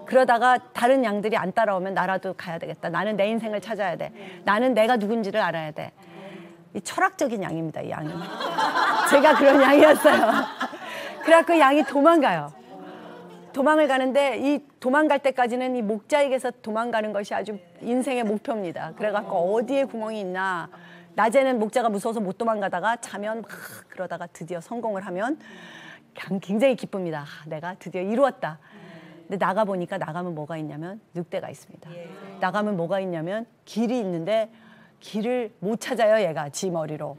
그러다가 다른 양들이 안 따라오면 나라도 가야 되겠다. 나는 내 인생을 찾아야 돼. 나는 내가 누군지를 알아야 돼. 이 철학적인 양입니다, 이 양이. 제가 그런 양이었어요. 그래갖고 양이 도망가요. 도망을 가는데 이 도망갈 때까지는 이 목자에게서 도망가는 것이 아주 인생의 목표입니다. 그래갖고 어디에 구멍이 있나. 낮에는 목자가 무서워서 못 도망가다가 자면 막 그러다가 드디어 성공을 하면 굉장히 기쁩니다. 내가 드디어 이루었다. 근데 나가보니까 나가면 뭐가 있냐면 늑대가 있습니다. 나가면 뭐가 있냐면 길이 있는데 길을 못 찾아요, 얘가 지 머리로.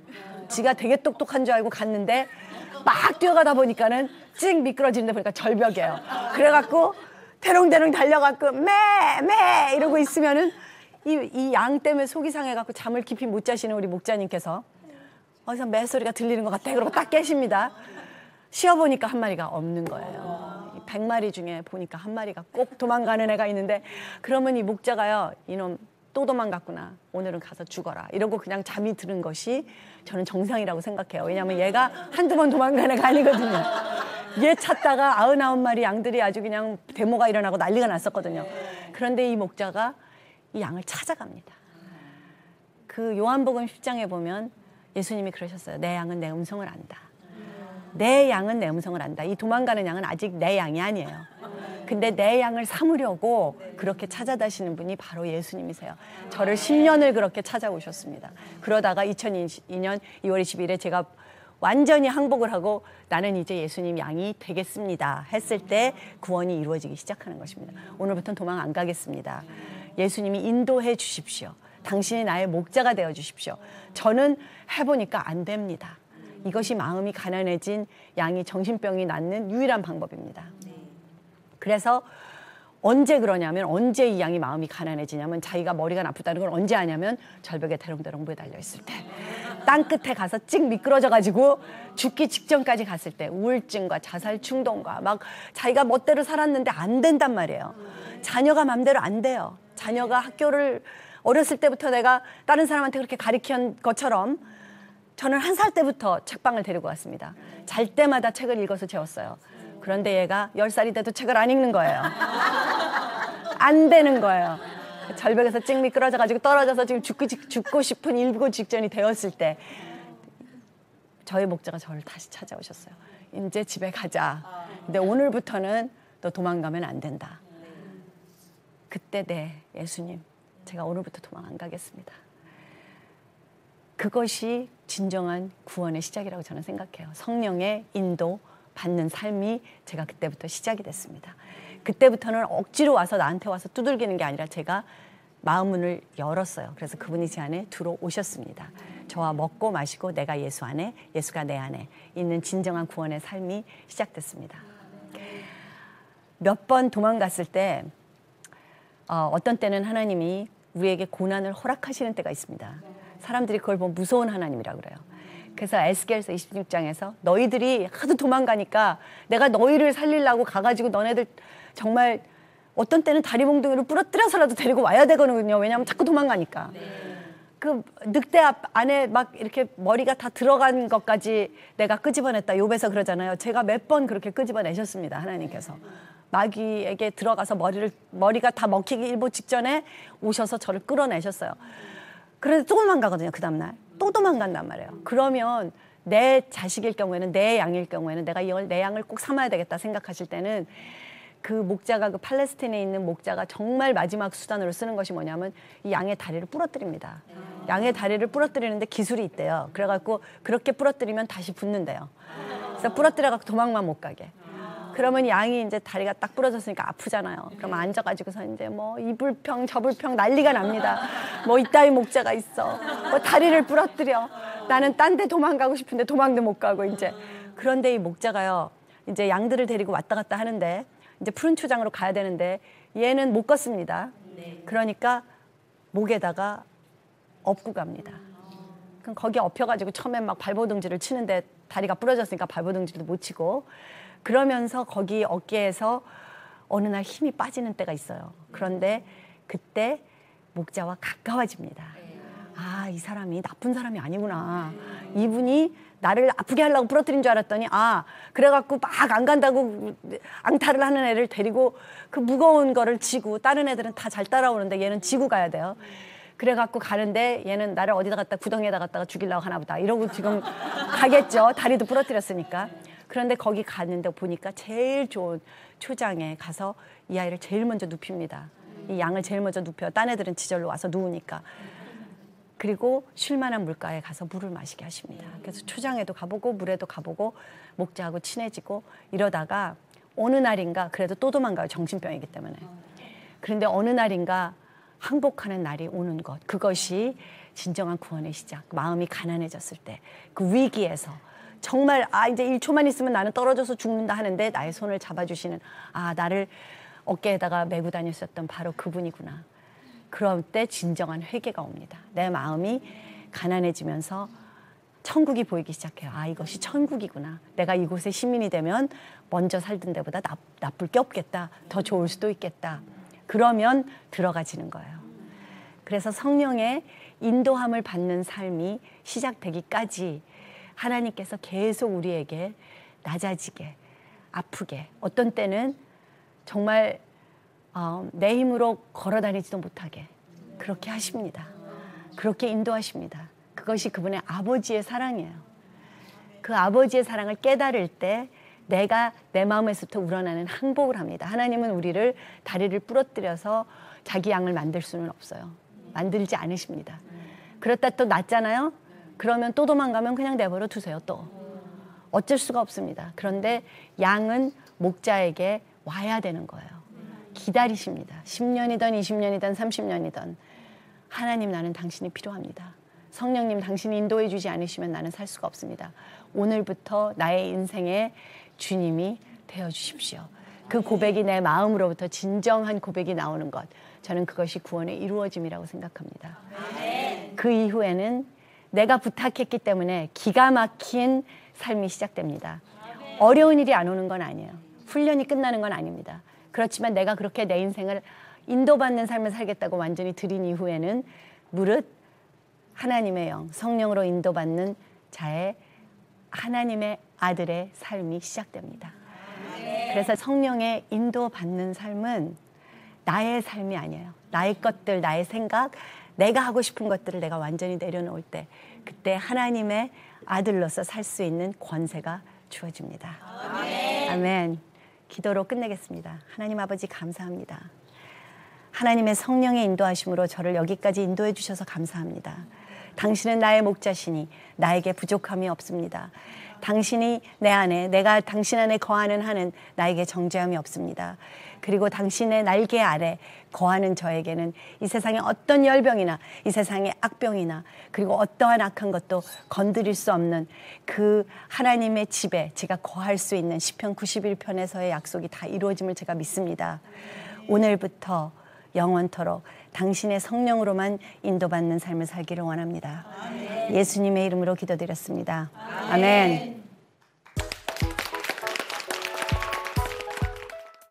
지가 되게 똑똑한 줄 알고 갔는데 막 뛰어가다 보니까는 찡 미끄러지는데 보니까 절벽이에요. 그래갖고 대롱대롱 달려갖고 매 이러고 있으면은 이 양 때문에 속이 상해갖고 잠을 깊이 못 자시는 우리 목자님께서 어디서 매 소리가 들리는 것 같아. 그러고 딱 깨십니다. 쉬어보니까 한 마리가 없는 거예요. 100마리 중에 보니까 한 마리가 꼭 도망가는 애가 있는데 그러면 이 목자가요. 이놈 또 도망갔구나. 오늘은 가서 죽어라. 이러고 그냥 잠이 드는 것이 저는 정상이라고 생각해요. 왜냐하면 얘가 한두 번 도망가는 애가 아니거든요. 얘 찾다가 99마리 양들이 아주 그냥 데모가 일어나고 난리가 났었거든요. 그런데 이 목자가 이 양을 찾아갑니다. 그 요한복음 10장에 보면 예수님이 그러셨어요. 내 양은 내 음성을 안다. 내 양은 내 음성을 안다. 이 도망가는 양은 아직 내 양이 아니에요. 근데 내 양을 삼으려고 그렇게 찾아다시는 분이 바로 예수님이세요. 저를 10년을 그렇게 찾아오셨습니다. 그러다가 2002년 2월 20일에 제가 완전히 항복을 하고 나는 이제 예수님 양이 되겠습니다 했을 때 구원이 이루어지기 시작하는 것입니다. 오늘부터는 도망 안 가겠습니다. 예수님이 인도해 주십시오. 당신이 나의 목자가 되어 주십시오. 저는 해보니까 안 됩니다. 이것이 마음이 가난해진 양이 정신병이 낫는 유일한 방법입니다. 그래서 언제 그러냐면 언제 이 양이 마음이 가난해지냐면 자기가 머리가 나쁘다는 걸 언제 아냐면 절벽에 대롱대롱 매달려 있을 때 땅끝에 가서 찍 미끄러져가지고 죽기 직전까지 갔을 때 우울증과 자살 충동과 막 자기가 멋대로 살았는데 안 된단 말이에요. 자녀가 맘대로 안 돼요. 자녀가 학교를 어렸을 때부터 내가 다른 사람한테 그렇게 가르친 것처럼 저는 1살 때부터 책방을 데리고 왔습니다. 잘 때마다 책을 읽어서 재웠어요. 그런데 얘가 10살이 돼도 책을 안 읽는 거예요. 안 되는 거예요. 절벽에서 찍 미끄러져가지고 떨어져서 지금 죽고 싶은 일부 직전이 되었을 때 저희 목자가 저를 다시 찾아오셨어요. 이제 집에 가자. 근데 오늘부터는 너 도망가면 안 된다. 그때 네, 예수님, 제가 오늘부터 도망 안 가겠습니다. 그것이 진정한 구원의 시작이라고 저는 생각해요. 성령의 인도 받는 삶이 제가 그때부터 시작이 됐습니다. 그때부터는 억지로 와서 나한테 와서 두들기는 게 아니라 제가 마음문을 열었어요. 그래서 그분이 제 안에 들어오셨습니다. 저와 먹고 마시고 내가 예수 안에, 예수가 내 안에 있는 진정한 구원의 삶이 시작됐습니다. 몇 번 도망갔을 때 어떤 때는 하나님이 우리에게 고난을 허락하시는 때가 있습니다. 사람들이 그걸 보면 무서운 하나님이라고 그래요. 그래서 에스겔서 26장에서 너희들이 하도 도망가니까 내가 너희를 살리려고 가가지고 너네들 정말 어떤 때는 다리 몽둥이를 부러뜨려서라도 데리고 와야 되거든요. 왜냐하면 자꾸 도망가니까. 그 늑대 안에 막 이렇게 머리가 다 들어간 것까지 내가 끄집어냈다. 욥에서 그러잖아요. 제가 몇 번 그렇게 끄집어내셨습니다. 하나님께서. 마귀에게 들어가서 머리가 다 먹히기 일보 직전에 오셔서 저를 끌어내셨어요. 그래서 또 도망가거든요. 그 다음날. 또 도망간단 말이에요. 그러면 내 자식일 경우에는 내 양일 경우에는 내가 이걸 내 양을 꼭 삼아야 되겠다 생각하실 때는 그 목자가 그 팔레스타인에 있는 목자가 정말 마지막 수단으로 쓰는 것이 뭐냐면 이 양의 다리를 부러뜨립니다. 양의 다리를 부러뜨리는데 기술이 있대요. 그래갖고 그렇게 부러뜨리면 다시 붙는데요. 그래서 부러뜨려갖고 도망만 못 가게. 그러면 양이 이제 다리가 딱 부러졌으니까 아프잖아요. 그러면 앉아가지고서 이제 뭐 이불평 저불평 난리가 납니다. 뭐 이따위 목자가 있어. 뭐 다리를 부러뜨려. 나는 딴 데 도망가고 싶은데 도망도 못 가고 이제. 그런데 이 목자가요. 이제 양들을 데리고 왔다 갔다 하는데 이제 푸른 초장으로 가야 되는데 얘는 못 걷습니다. 그러니까 목에다가 업고 갑니다. 그럼 거기 엎혀가지고 처음엔 막 발버둥질을 치는데 다리가 부러졌으니까 발버둥질도 못 치고 그러면서 거기 어깨에서 어느 날 힘이 빠지는 때가 있어요. 그런데 그때 목자와 가까워집니다. 아, 이 사람이 나쁜 사람이 아니구나. 이분이 나를 아프게 하려고 부러뜨린 줄 알았더니 그래갖고 막 안 간다고 앙탈을 하는 애를 데리고 그 무거운 거를 지고 다른 애들은 다 잘 따라오는데 얘는 지고 가야 돼요. 그래갖고 가는데 얘는 나를 어디다 갖다 구덩이에다 갖다가 죽이려고 하나 보다 이러고 지금 가겠죠. 다리도 부러뜨렸으니까. 그런데 거기 갔는데 보니까 제일 좋은 초장에 가서 이 아이를 제일 먼저 눕힙니다. 이 양을 제일 먼저 눕혀요. 딴 애들은 지절로 와서 누우니까. 그리고 쉴만한 물가에 가서 물을 마시게 하십니다. 그래서 초장에도 가보고 물에도 가보고 목자하고 친해지고 이러다가 어느 날인가 그래도 또 도망가요. 정신병이기 때문에. 그런데 어느 날인가 항복하는 날이 오는 것. 그것이 진정한 구원의 시작. 마음이 가난해졌을 때 그 위기에서 정말 이제 1초만 있으면 나는 떨어져서 죽는다 하는데 나의 손을 잡아주시는 나를 어깨에다가 메고 다녔었던 바로 그분이구나. 그럴 때 진정한 회개가 옵니다. 내 마음이 가난해지면서 천국이 보이기 시작해요. 이것이 천국이구나. 내가 이곳의 시민이 되면 먼저 살던 데보다 나쁠 게 없겠다. 더 좋을 수도 있겠다. 그러면 들어가지는 거예요. 그래서 성령의 인도함을 받는 삶이 시작되기까지 하나님께서 계속 우리에게 낮아지게, 아프게, 어떤 때는 정말 내 힘으로 걸어다니지도 못하게 그렇게 하십니다. 그렇게 인도하십니다. 그것이 그분의 아버지의 사랑이에요. 그 아버지의 사랑을 깨달을 때 내가 내 마음에서부터 우러나는 항복을 합니다. 하나님은 우리를 다리를 부러뜨려서 자기 양을 만들 수는 없어요. 만들지 않으십니다. 그렇다 또 낫잖아요. 그러면 또 도망가면 그냥 내버려 두세요. 또 어쩔 수가 없습니다. 그런데 양은 목자에게 와야 되는 거예요. 기다리십니다. 10년이든 20년이든 30년이든 하나님, 나는 당신이 필요합니다. 성령님, 당신이 인도해 주지 않으시면 나는 살 수가 없습니다. 오늘부터 나의 인생의 주님이 되어 주십시오. 그 고백이 내 마음으로부터 진정한 고백이 나오는 것, 저는 그것이 구원의 이루어짐이라고 생각합니다. 그 이후에는 내가 부탁했기 때문에 기가 막힌 삶이 시작됩니다. 어려운 일이 안 오는 건 아니에요. 훈련이 끝나는 건 아닙니다. 그렇지만 내가 그렇게 내 인생을 인도받는 삶을 살겠다고 완전히 들인 이후에는 무릇 하나님의 영, 성령으로 인도받는 자의 하나님의 아들의 삶이 시작됩니다. 그래서 성령의 인도받는 삶은 나의 삶이 아니에요. 나의 것들, 나의 생각, 내가 하고 싶은 것들을 내가 완전히 내려놓을 때 그때 하나님의 아들로서 살 수 있는 권세가 주어집니다. 아멘. 기도로 끝내겠습니다. 하나님 아버지, 감사합니다. 하나님의 성령의 인도하심으로 저를 여기까지 인도해 주셔서 감사합니다. 당신은 나의 목자시니 나에게 부족함이 없습니다. 당신이 내 안에, 내가 당신 안에 거하는 한은 나에게 정죄함이 없습니다. 그리고 당신의 날개 아래 거하는 저에게는 이 세상의 어떤 열병이나 이 세상의 악병이나 그리고 어떠한 악한 것도 건드릴 수 없는 그 하나님의 집에 제가 거할 수 있는 시편 91편에서의 약속이 다 이루어짐을 제가 믿습니다. 오늘부터 영원토록 당신의 성령으로만 인도받는 삶을 살기를 원합니다. 예수님의 이름으로 기도드렸습니다. 아멘.